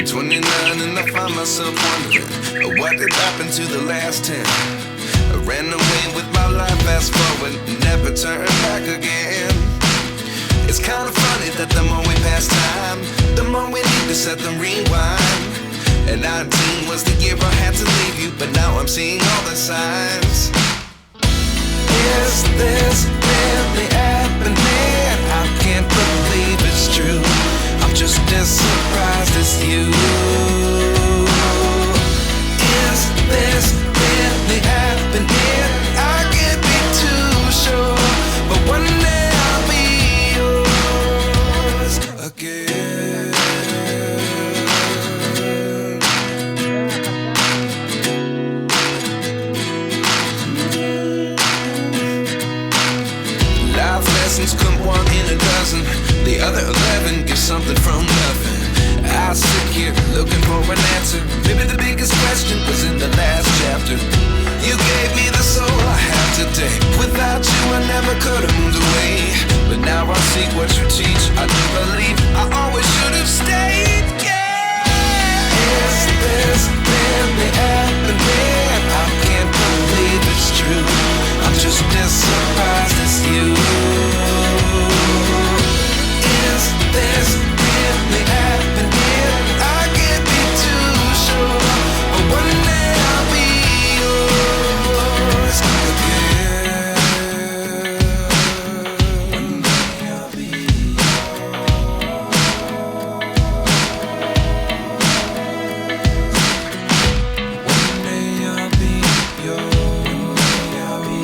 29 and I find myself wondering what did happen to the last 10. I ran away with my life, fast forward, never turn back again. It's kind of funny that the more we pass time, the more we need to set the rewind. And 19 was the year I had to leave you, but now I'm seeing all the signs. Is this really happening? I can't believe it's true. I'm just as surprised as you. Is this really happening? I can't be too sure, but one day I'll be yours again. Life lessons come one in a dozen. The other 11 give something from nothing. I sit here looking for an answer. Maybe the biggest question was in the last chapter. You gave me the soul I have today. Without you I never could have moved away. But now I see what you teach. I do believe I always should have stayed. Yeah. Is this really happening? I can't believe it's true. I'm just as surprised as you. Is this really happening? I can't be too sure, but one day I'll be yours again. One day I'll be One day I'll be yours. I'll be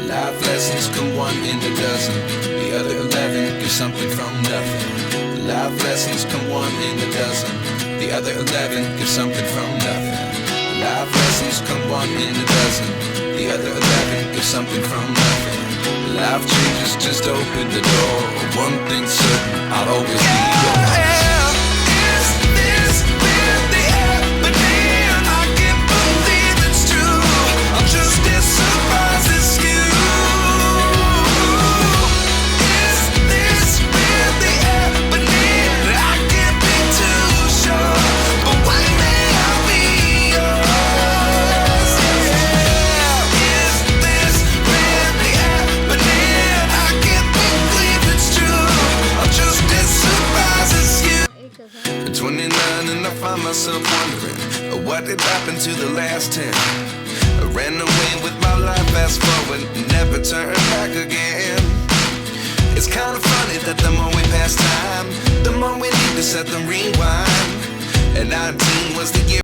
Life lessons come one in a dozen. The other 11 give something from nothing. Life lessons come one in a dozen. The other 11 give something from nothing. Life lessons come one in a dozen. The other 11 give something from nothing. Life changes just open the door. One thing's certain, I'll always be yours. At 29 and I find myself wondering what did happen to the last 10. I ran away with my life, fast forward, never turn back again. It's kind of funny that the more we pass time, the more we need to set the rewind. And 19 was the year